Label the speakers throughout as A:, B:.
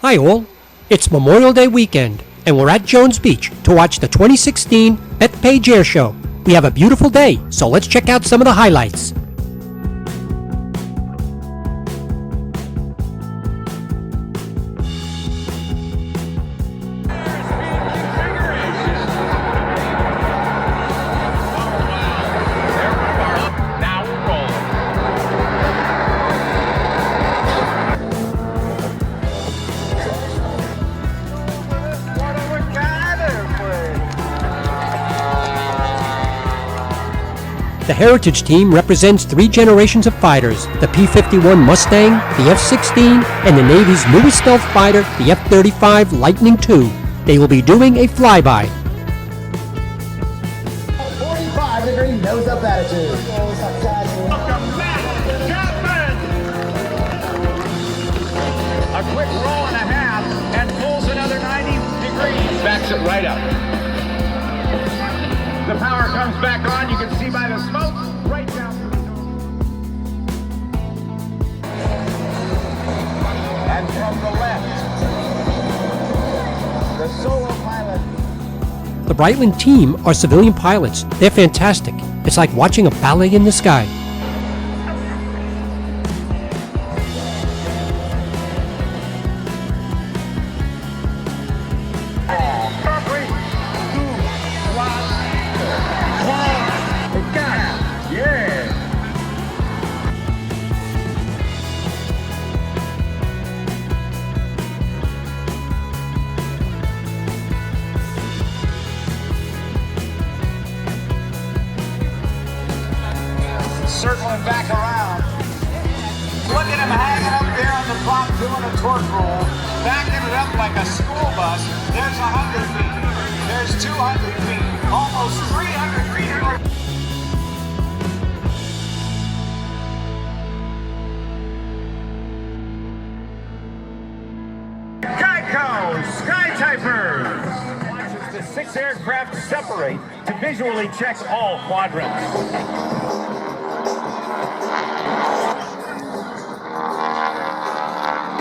A: Hi all, it's Memorial Day weekend and we're at Jones Beach to watch the 2016 Bethpage Air Show. We have a beautiful day, so let's check out some of the highlights. The Heritage Team represents three generations of fighters, the P-51 Mustang, the F-16, and the Navy's newest stealth fighter, the F-35 Lightning II. They will be doing a flyby.
B: 45-degree nose-up attitude.
C: Welcome back, Chapman! A quick roll and a half, and pulls another 90 degrees. Backs it right up. The power comes back on. You can see by the smoke right down through the nose. And from the left, the solo pilot.
A: The Brightland team are civilian pilots. They're fantastic. It's like watching a ballet in the sky.
C: Circling back around. Look at him hanging up there on the top doing a torque roll. Backing it up like a school bus. There's 100 feet. There's 200 feet. Almost 300 feet. Geico Skytypers watches the 6 aircraft separate to visually check all quadrants.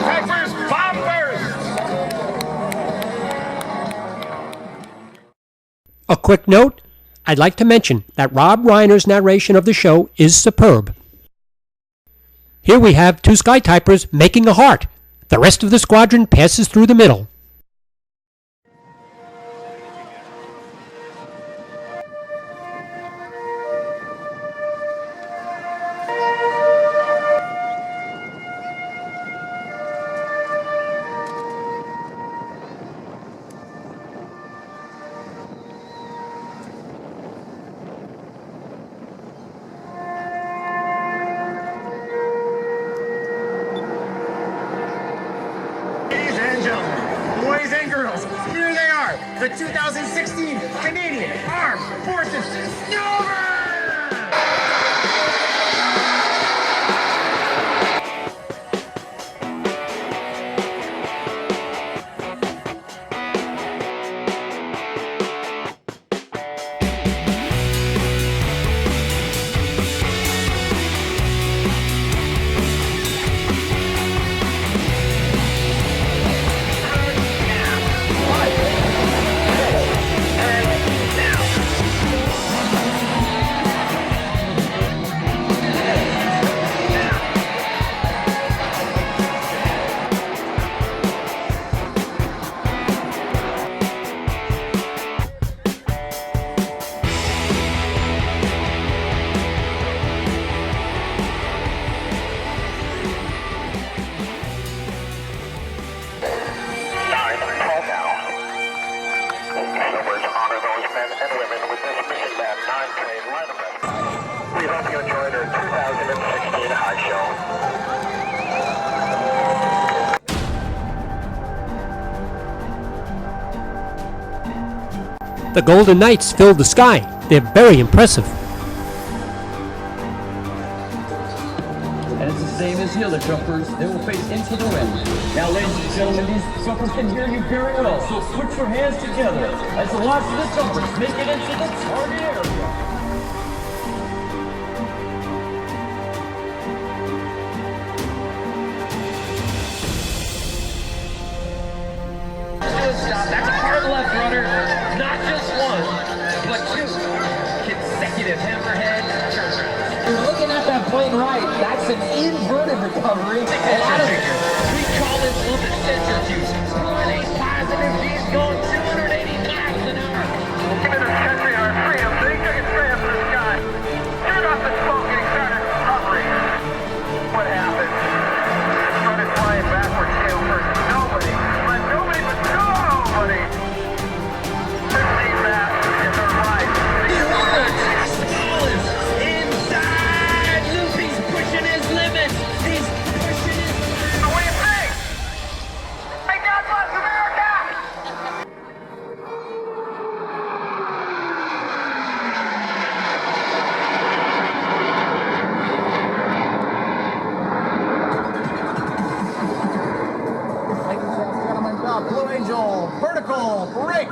C: Typers bomb burst!
A: A quick note, I'd like to mention that Rob Reiner's narration of the show is superb. Here we have two Skytypers making a heart. The rest of the squadron passes through the middle.
C: Boys and girls, here they are, the 2016 Canadian Armed Forces Snowbirds! We hope you enjoyed our 2016 High
A: The Golden Knights fill the sky. They're very impressive.
D: And it's the same as the other jumpers. They will face into the wind. Now, ladies and gentlemen, these jumpers can hear you very well, so put your hands together as the last of the jumpers make it into the target area. good stop. That's a hard left rudder. Not just one, but two consecutive hammerhead turnarounds.
B: You're looking at that plane right. That's an inverted recovery.
D: We call this one the centrifuge. Pulling positive G's going 280 miles an hour.
C: Give it a century on freedom. They took it straight up to the sky. Turn off the smoke and he started hovering. What happened? Started flying backwards tail first. Nobody but 15 maps in their life.
D: Inside! Luffy's pushing his limits. He's pushing his limits.
C: What do you think? Hey, God bless America!
B: Ladies and gentlemen, the Blue Angel vertical brake.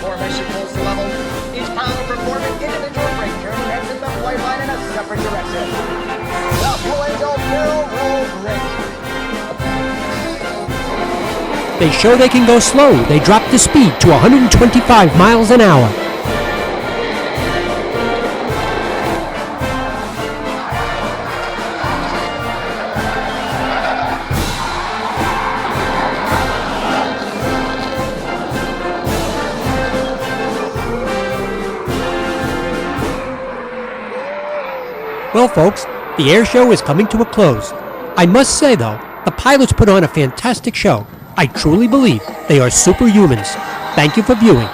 B: Formation pulls to level. Each pilot will perform an individual brake turn and exit the flight line in a separate direction. The Blue Angel barrel roll brake.
A: They show they can go slow. They drop the speed to 125 miles an hour. Well, folks, the air show is coming to a close. I must say, though, the pilots put on a fantastic show. I truly believe they are superhumans. Thank you for viewing.